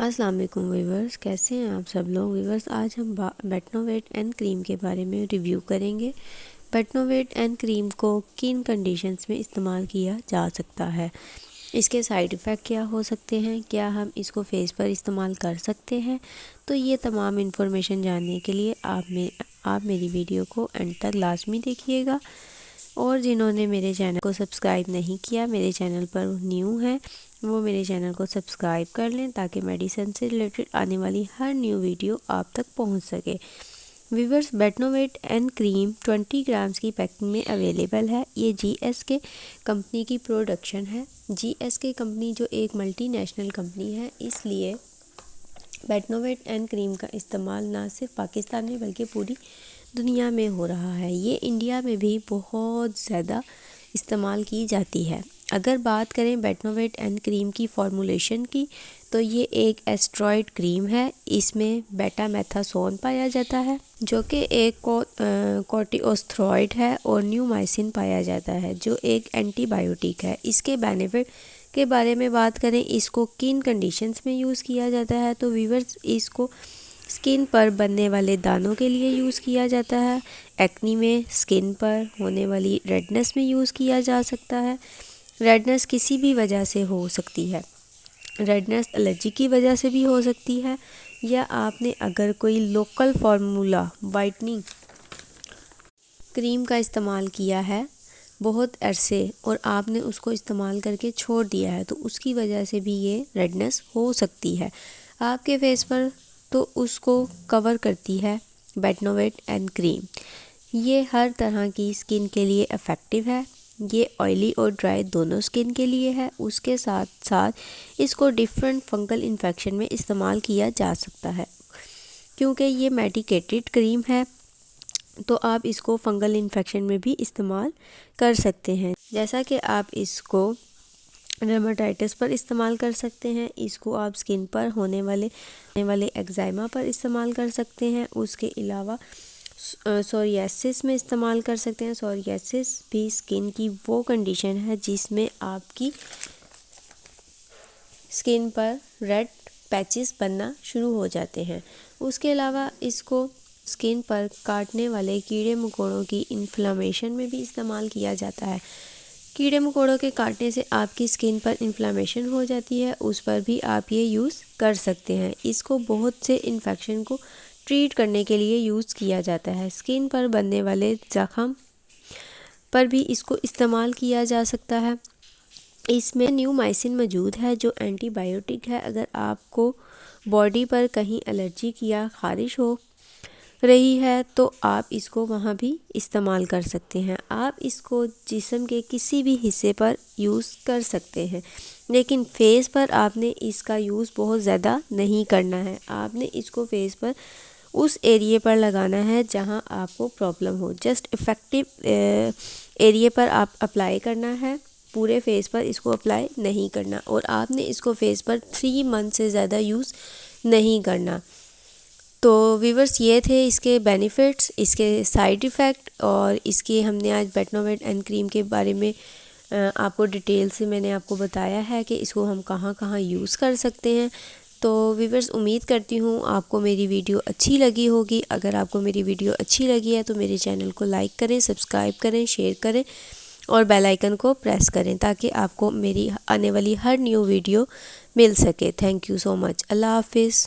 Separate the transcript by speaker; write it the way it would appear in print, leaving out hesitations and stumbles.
Speaker 1: अस्सलाम वालेकुम वीवर्स, कैसे हैं आप सब लोग। वीवर्स, आज हम बेटनोवेट एंड क्रीम के बारे में रिव्यू करेंगे। बेटनोवेट एंड क्रीम को किन कंडीशंस में इस्तेमाल किया जा सकता है, इसके साइड इफ़ेक्ट क्या हो सकते हैं, क्या हम इसको फेस पर इस्तेमाल कर सकते हैं। तो ये तमाम इन्फॉर्मेशन जानने के लिए आप मेरी वीडियो को एंड तक लाजमी देखिएगा। और जिन्होंने मेरे चैनल को सब्सक्राइब नहीं किया, मेरे चैनल पर न्यू है, वो मेरे चैनल को सब्सक्राइब कर लें ताकि मेडिसिन से रिलेटेड आने वाली हर न्यू वीडियो आप तक पहुंच सके। Viewers, Betnovate and cream 20 grams की पैकिंग में अवेलेबल है। ये GSK कंपनी की प्रोडक्शन है। GSK कंपनी जो एक मल्टीनेशनल कंपनी है, इसलिए बेटनोवेट एंड क्रीम का इस्तेमाल ना सिर्फ पाकिस्तान में बल्कि पूरी दुनिया में हो रहा है। ये इंडिया में भी बहुत ज़्यादा इस्तेमाल की जाती है। अगर बात करें बेटनोवेट एंड क्रीम की फॉर्मूलेशन की, तो ये एक एस्टेरॉयड क्रीम है। इसमें बेटामेथासोन पाया जाता है जो कि एक कॉर्टिकोस्टेरॉयड है, और न्यूमाइसिन पाया जाता है जो एक एंटीबायोटिक है। इसके बेनिफिट के बारे में बात करें, इसको किन कंडीशंस में यूज़ किया जाता है, तो वीवर्स, इसको स्किन पर बनने वाले दानों के लिए यूज़ किया जाता है। एक्नी में, स्किन पर होने वाली रेडनेस में यूज़ किया जा सकता है। रेडनेस किसी भी वजह से हो सकती है। रेडनेस एलर्जी की वजह से भी हो सकती है, या आपने अगर कोई लोकल फार्मूला वाइटनिंग क्रीम का इस्तेमाल किया है बहुत अरसे और आपने उसको इस्तेमाल करके छोड़ दिया है, तो उसकी वजह से भी ये रेडनेस हो सकती है आपके फेस पर। तो उसको कवर करती है बेटनोवेट एंड क्रीम। ये हर तरह की स्किन के लिए इफ़ेक्टिव है। ये ऑयली और ड्राई दोनों स्किन के लिए है। उसके साथ साथ इसको डिफरेंट फंगल इन्फेक्शन में इस्तेमाल किया जा सकता है। क्योंकि ये मेडिकेटेड क्रीम है, तो आप इसको फंगल इन्फेक्शन में भी इस्तेमाल कर सकते हैं। जैसा कि आप इसको डर्मेटाइटिस पर इस्तेमाल कर सकते हैं, इसको आप स्किन पर होने वाले एक्ज़ाइमा पर इस्तेमाल कर सकते हैं। उसके अलावा सोरियासिस में इस्तेमाल कर सकते हैं। सोरियासिस भी स्किन की वो कंडीशन है जिसमें आपकी स्किन पर रेड पैचेस बनना शुरू हो जाते हैं। उसके अलावा इसको स्किन पर काटने वाले कीड़े मकोड़ों की इन्फ्लामेशन में भी इस्तेमाल किया जाता है। कीड़े मकोड़ों के काटने से आपकी स्किन पर इन्फ्लामेशन हो जाती है, उस पर भी आप ये यूज़ कर सकते हैं। इसको बहुत से इन्फेक्शन को ट्रीट करने के लिए यूज़ किया जाता है। स्किन पर बनने वाले ज़ख्म पर भी इसको इस्तेमाल किया जा सकता है। इसमें न्यूमाइसिन मौजूद है जो एंटीबायोटिक है। अगर आपको बॉडी पर कहीं एलर्जी या ख़ारिश हो रही है तो आप इसको वहाँ भी इस्तेमाल कर सकते हैं। आप इसको जिस्म के किसी भी हिस्से पर यूज़ कर सकते हैं, लेकिन फेस पर आपने इसका यूज़ बहुत ज़्यादा नहीं करना है। आपने इसको फेस पर उस एरिए पर लगाना है जहाँ आपको प्रॉब्लम हो। जस्ट इफ़ेक्टिव एरिए पर आप अप्लाई करना है, पूरे फेस पर इसको अप्लाई नहीं करना। और आपने इसको फेस पर 3 मंथ से ज़्यादा यूज़ नहीं करना। तो वीवर्स, ये थे इसके बेनिफिट्स, इसके साइड इफ़ेक्ट, और इसके हमने आज बेटनोवेट एंड क्रीम के बारे में आपको डिटेल से मैंने आपको बताया है कि इसको हम कहाँ कहाँ यूज़ कर सकते हैं। तो वीवर्स, उम्मीद करती हूँ आपको मेरी वीडियो अच्छी लगी होगी। अगर आपको मेरी वीडियो अच्छी लगी है तो मेरे चैनल को लाइक करें, सब्सक्राइब करें, शेयर करें और बेल आइकन को प्रेस करें ताकि आपको मेरी आने वाली हर न्यू वीडियो मिल सके। Thank you so much. Allah हाफिज़।